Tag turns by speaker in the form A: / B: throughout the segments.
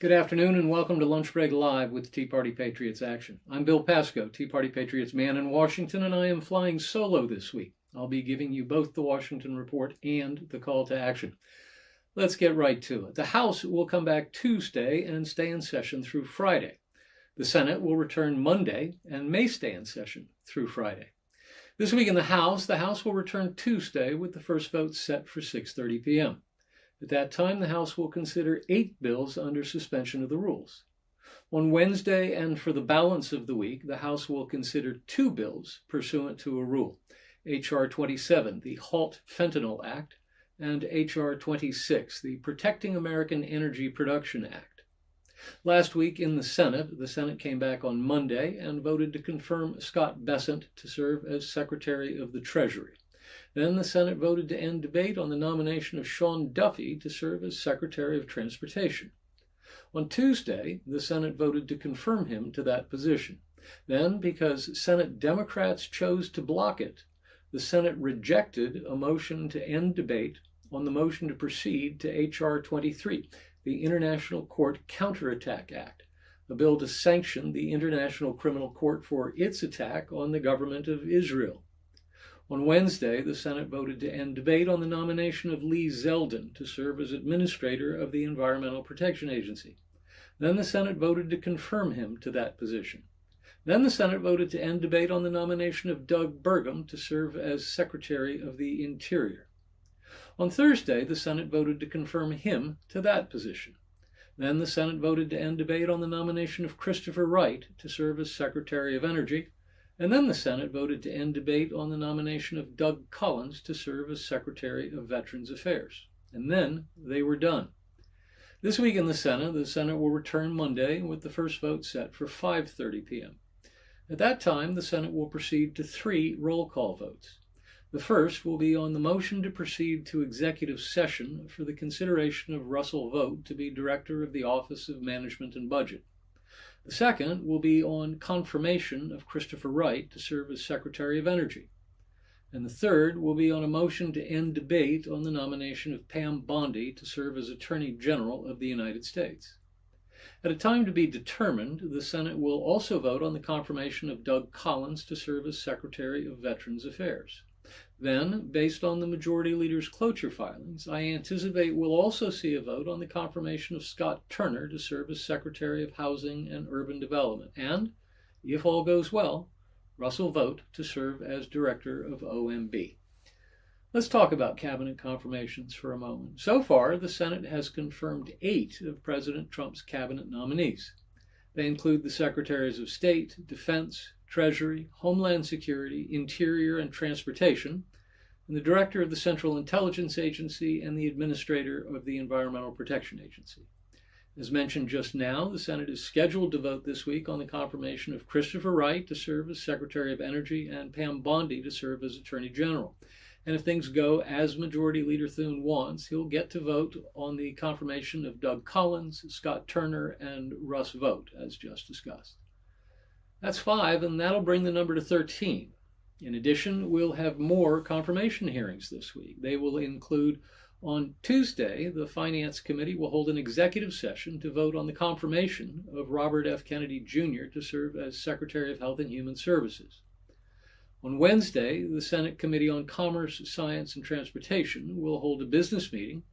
A: Good afternoon and welcome to Lunch Break Live with Tea Party Patriots Action. I'm Bill Pasco, Tea Party Patriots man in Washington, and I am flying solo this week. I'll be giving you both the Washington Report and the call to action. Let's get right to it. The House will come back Tuesday and stay in session through Friday. The Senate will return Monday and may stay in session through Friday. This week in the House will return Tuesday with the first vote set for 6:30 p.m. At that time, the House will consider 8 bills under suspension of the rules. On Wednesday and for the balance of the week, the House will consider 2 bills pursuant to a rule, H.R. 27, the Halt Fentanyl Act, and H.R. 26, the Protecting American Energy Production Act. Last week in the Senate came back on Monday and voted to confirm Scott Bessent to serve as Secretary of the Treasury. Then the Senate voted to end debate on the nomination of Sean Duffy to serve as Secretary of Transportation. On Tuesday, the Senate voted to confirm him to that position. Then, because Senate Democrats chose to block it, the Senate rejected a motion to end debate on the motion to proceed to H.R. 23, the International Court Counterattack Act, a bill to sanction the International Criminal Court for its attack on the government of Israel. On Wednesday, the Senate voted to end debate on the nomination of Lee Zeldin to serve as Administrator of the Environmental Protection Agency. Then the Senate voted to confirm him to that position. Then the Senate voted to end debate on the nomination of Doug Burgum to serve as Secretary of the Interior. On Thursday, the Senate voted to confirm him to that position. Then the Senate voted to end debate on the nomination of Christopher Wright to serve as Secretary of Energy. And then the Senate voted to end debate on the nomination of Doug Collins to serve as Secretary of Veterans Affairs. And then they were done. This week in the Senate will return Monday with the first vote set for 5:30 p.m. At that time, the Senate will proceed to 3 roll call votes. The first will be on the motion to proceed to executive session for the consideration of Russell Vogt to be Director of the Office of Management and Budget. The second will be on confirmation of Christopher Wright to serve as Secretary of Energy. And the third will be on a motion to end debate on the nomination of Pam Bondi to serve as Attorney General of the United States. At a time to be determined, the Senate will also vote on the confirmation of Doug Collins to serve as Secretary of Veterans Affairs. Then, based on the Majority Leader's cloture filings, I anticipate we'll also see a vote on the confirmation of Scott Turner to serve as Secretary of Housing and Urban Development, and, if all goes well, Russell Vogt to serve as Director of OMB. Let's talk about cabinet confirmations for a moment. So far, the Senate has confirmed 8 of President Trump's cabinet nominees. They include the Secretaries of State, Defense, Treasury, Homeland Security, Interior, and Transportation, and the Director of the Central Intelligence Agency and the Administrator of the Environmental Protection Agency. As mentioned just now, the Senate is scheduled to vote this week on the confirmation of Christopher Wright to serve as Secretary of Energy and Pam Bondi to serve as Attorney General. And if things go as Majority Leader Thune wants, he'll get to vote on the confirmation of Doug Collins, Scott Turner, and Russ Vogt, as just discussed. That's 5, and that'll bring the number to 13. In addition, we'll have more confirmation hearings this week. They will include, on Tuesday, the Finance Committee will hold an executive session to vote on the confirmation of Robert F. Kennedy Jr. to serve as Secretary of Health and Human Services. On Wednesday, the Senate Committee on Commerce, Science, and Transportation will hold a business meeting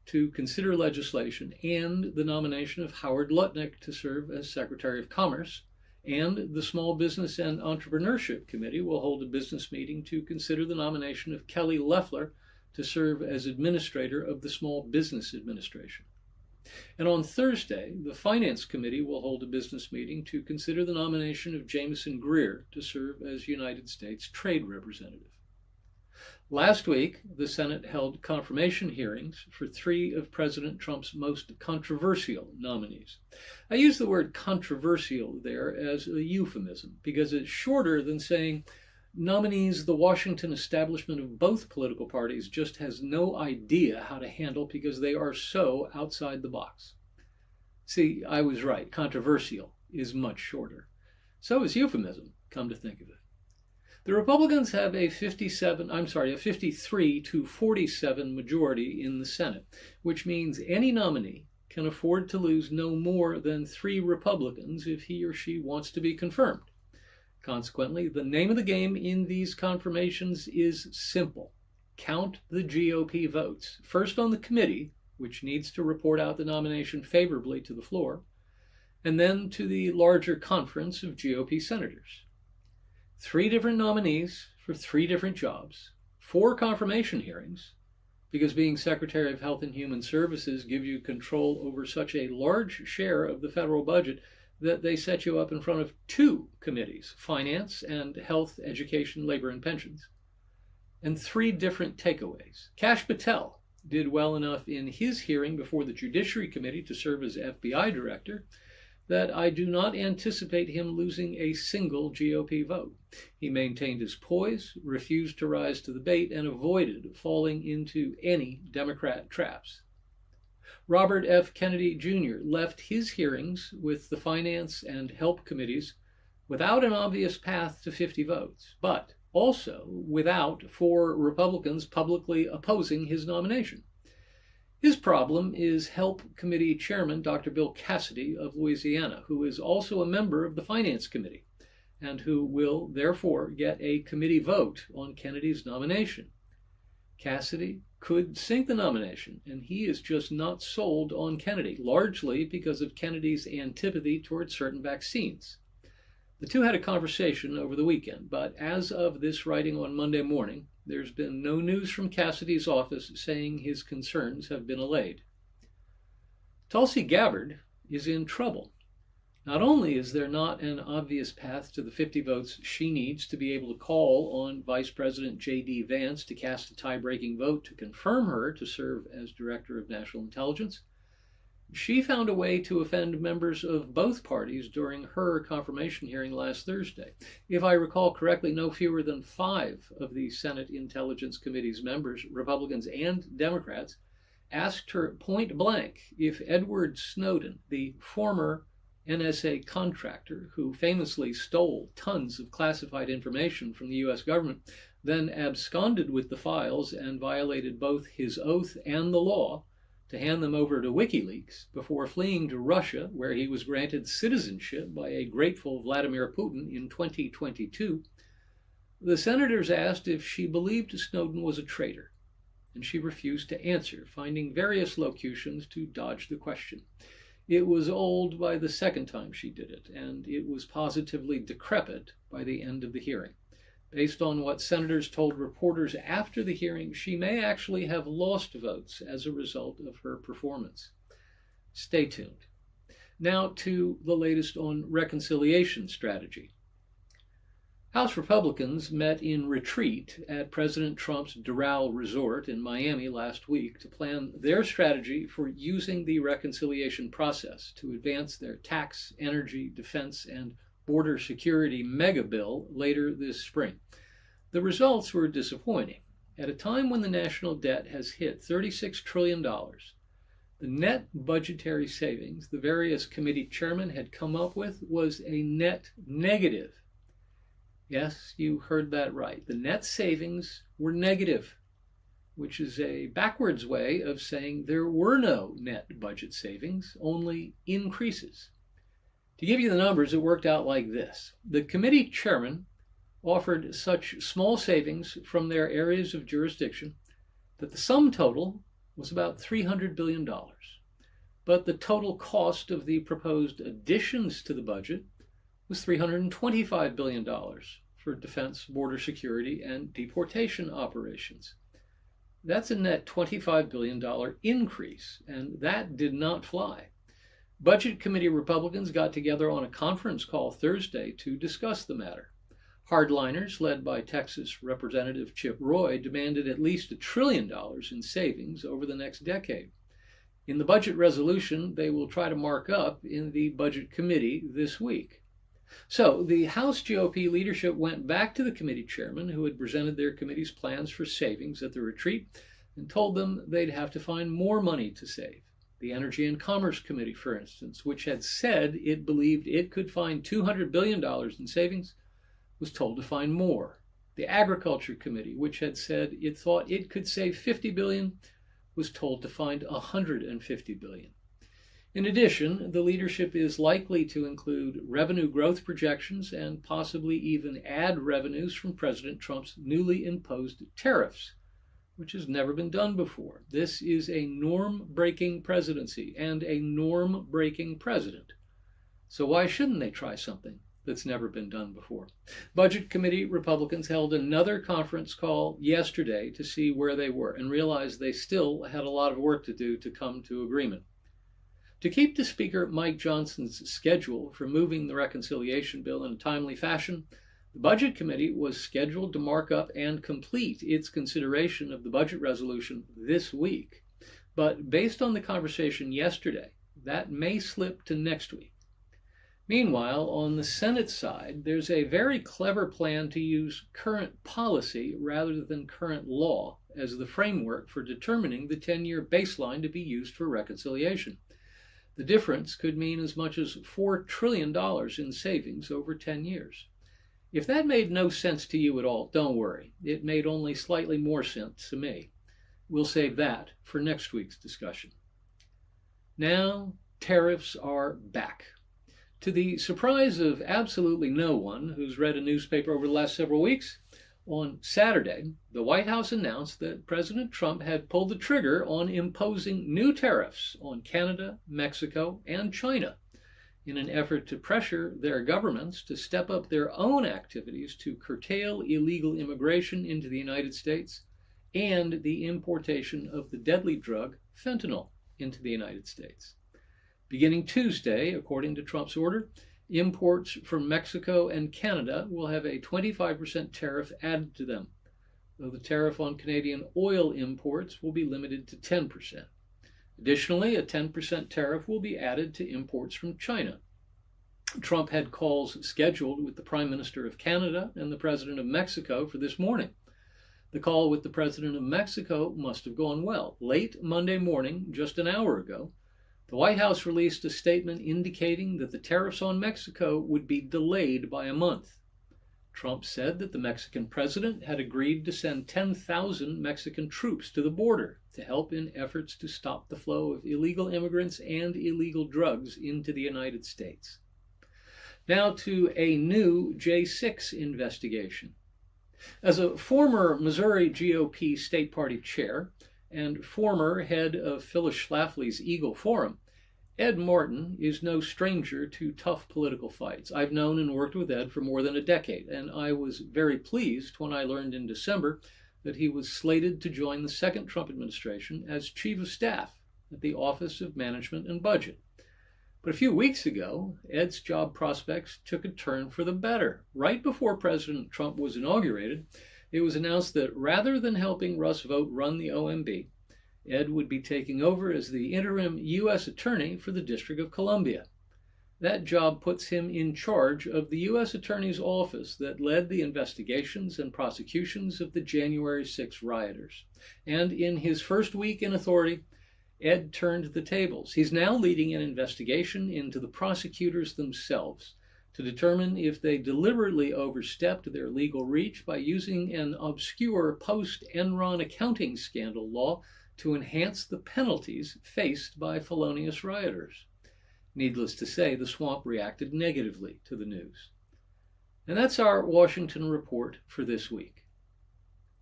A: to consider legislation and the nomination of Howard Lutnick to serve as Secretary of Commerce. And the Small Business and Entrepreneurship Committee will hold a business meeting to consider the nomination of Kelly Loeffler to serve as Administrator of the Small Business Administration. And on Thursday, the Finance Committee will hold a business meeting to consider the nomination of Jameson Greer to serve as United States Trade Representative. Last week, the Senate held confirmation hearings for 3 of President Trump's most controversial nominees. I use the word controversial there as a euphemism because it's shorter than saying nominees the Washington establishment of both political parties just has no idea how to handle because they are so outside the box. See, I was right. Controversial is much shorter. So is euphemism, come to think of it. The Republicans have a 53 to 47 majority in the Senate, which means any nominee can afford to lose no more than 3 Republicans if he or she wants to be confirmed. Consequently, the name of the game in these confirmations is simple. Count the GOP votes, first on the committee, which needs to report out the nomination favorably to the floor, and then to the larger conference of GOP senators. 3 different nominees for 3 different jobs, 4 confirmation hearings, because being Secretary of Health and Human Services gives you control over such a large share of the federal budget that they set you up in front of 2 committees, Finance and Health, Education, Labor, and Pensions, and 3 different takeaways. Kash Patel did well enough in his hearing before the Judiciary Committee to serve as FBI director that I do not anticipate him losing a single GOP vote. He maintained his poise, refused to rise to the bait, and avoided falling into any Democrat traps. Robert F. Kennedy Jr. left his hearings with the Finance and Help committees without an obvious path to 50 votes, but also without 4 Republicans publicly opposing his nomination. His problem is Help Committee Chairman Dr. Bill Cassidy of Louisiana, who is also a member of the Finance Committee, and who will therefore get a committee vote on Kennedy's nomination. Cassidy could sink the nomination, and he is just not sold on Kennedy, largely because of Kennedy's antipathy towards certain vaccines. The 2 had a conversation over the weekend, but as of this writing on Monday morning, there's been no news from Cassidy's office saying his concerns have been allayed. Tulsi Gabbard is in trouble. Not only is there not an obvious path to the 50 votes she needs to be able to call on Vice President J.D. Vance to cast a tie-breaking vote to confirm her to serve as Director of National Intelligence, she found a way to offend members of both parties during her confirmation hearing last Thursday. If I recall correctly, no fewer than 5 of the Senate Intelligence Committee's members, Republicans and Democrats, asked her point blank if Edward Snowden, the former NSA contractor who famously stole tons of classified information from the U.S. government, then absconded with the files and violated both his oath and the law to hand them over to WikiLeaks before fleeing to Russia, where he was granted citizenship by a grateful Vladimir Putin in 2022, the senators asked if she believed Snowden was a traitor, and she refused to answer, finding various locutions to dodge the question. It was old by the second time she did it, and it was positively decrepit by the end of the hearing. Based on what senators told reporters after the hearing, she may actually have lost votes as a result of her performance. Stay tuned. Now to the latest on reconciliation strategy. House Republicans met in retreat at President Trump's Doral Resort in Miami last week to plan their strategy for using the reconciliation process to advance their tax, energy, defense, and border security mega bill later this spring. The results were disappointing. At a time when the national debt has hit $36 trillion, the net budgetary savings the various committee chairmen had come up with was a net negative. Yes, you heard that right. The net savings were negative, which is a backwards way of saying there were no net budget savings, only increases. To give you the numbers, it worked out like this. The committee chairman offered such small savings from their areas of jurisdiction that the sum total was about $300 billion. But the total cost of the proposed additions to the budget was $325 billion for defense, border security, and deportation operations. That's a net $25 billion increase, and that did not fly. Budget Committee Republicans got together on a conference call Thursday to discuss the matter. Hardliners, led by Texas Representative Chip Roy, demanded at least $1 trillion in savings over the next decade. In the budget resolution, they will try to mark up in the Budget Committee this week. So the House GOP leadership went back to the committee chairman, who had presented their committee's plans for savings at the retreat, and told them they'd have to find more money to save. The Energy and Commerce Committee, for instance, which had said it believed it could find $200 billion in savings, was told to find more. The Agriculture Committee, which had said it thought it could save $50 billion, was told to find $150 billion. In addition, the leadership is likely to include revenue growth projections and possibly even add revenues from President Trump's newly imposed tariffs, which has never been done before. This is a norm-breaking presidency and a norm-breaking president. So why shouldn't they try something that's never been done before? Budget Committee Republicans held another conference call yesterday to see where they were and realized they still had a lot of work to do to come to agreement. To keep to Speaker Mike Johnson's schedule for moving the reconciliation bill in a timely fashion, the Budget Committee was scheduled to mark up and complete its consideration of the budget resolution this week. But based on the conversation yesterday, that may slip to next week. Meanwhile, on the Senate side, there's a very clever plan to use current policy rather than current law as the framework for determining the 10-year baseline to be used for reconciliation. The difference could mean as much as $4 trillion in savings over 10 years. If that made no sense to you at all, don't worry. It made only slightly more sense to me. We'll save that for next week's discussion. Now, tariffs are back. To the surprise of absolutely no one who's read a newspaper over the last several weeks, on Saturday, the White House announced that President Trump had pulled the trigger on imposing new tariffs on Canada, Mexico, and China in an effort to pressure their governments to step up their own activities to curtail illegal immigration into the United States and the importation of the deadly drug fentanyl into the United States. Beginning Tuesday, according to Trump's order, imports from Mexico and Canada will have a 25% tariff added to them, though the tariff on Canadian oil imports will be limited to 10%. Additionally, a 10% tariff will be added to imports from China. Trump had calls scheduled with the Prime Minister of Canada and the President of Mexico for this morning. The call with the President of Mexico must have gone well. Late Monday morning, just an hour ago, the White House released a statement indicating that the tariffs on Mexico would be delayed by a month. Trump said that the Mexican president had agreed to send 10,000 Mexican troops to the border to help in efforts to stop the flow of illegal immigrants and illegal drugs into the United States. Now to a new J6 investigation. As a former Missouri GOP State Party chair and former head of Phyllis Schlafly's Eagle Forum, Ed Martin is no stranger to tough political fights. I've known and worked with Ed for more than a decade, and I was very pleased when I learned in December that he was slated to join the second Trump administration as Chief of Staff at the Office of Management and Budget. But a few weeks ago, Ed's job prospects took a turn for the better. Right before President Trump was inaugurated, it was announced that rather than helping Russ Vought run the OMB, Ed would be taking over as the interim U.S. Attorney for the District of Columbia. That job puts him in charge of the U.S. Attorney's Office that led the investigations and prosecutions of the January 6 rioters. And in his first week in authority, Ed turned the tables. He's now leading an investigation into the prosecutors themselves to determine if they deliberately overstepped their legal reach by using an obscure post-Enron accounting scandal law to enhance the penalties faced by felonious rioters. Needless to say, the swamp reacted negatively to the news. And that's our Washington report for this week.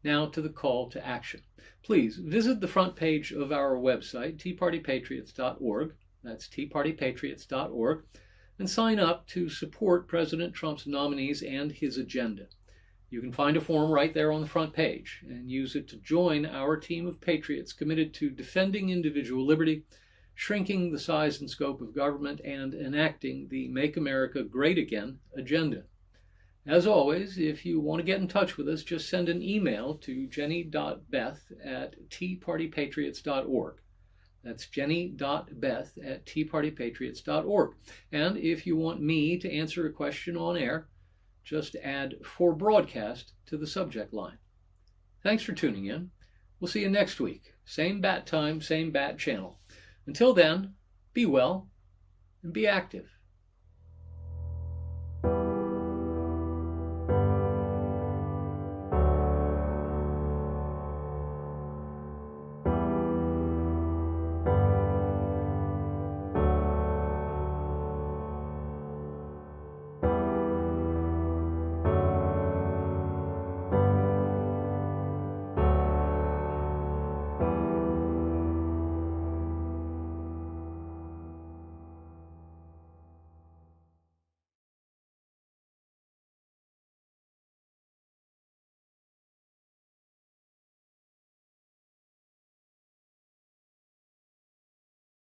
A: Now to the call to action. Please visit the front page of our website, teapartypatriots.org, that's teapartypatriots.org, and sign up to support President Trump's nominees and his agenda. You can find a form right there on the front page and use it to join our team of patriots committed to defending individual liberty, shrinking the size and scope of government, and enacting the Make America Great Again agenda. As always, if you want to get in touch with us, just send an email to jenny.beth@teapartypatriots.org. That's jenny.beth@teapartypatriots.org. And if you want me to answer a question on air, just add "for broadcast" to the subject line. Thanks for tuning in. We'll see you next week. Same bat time, same bat channel. Until then, be well and be active.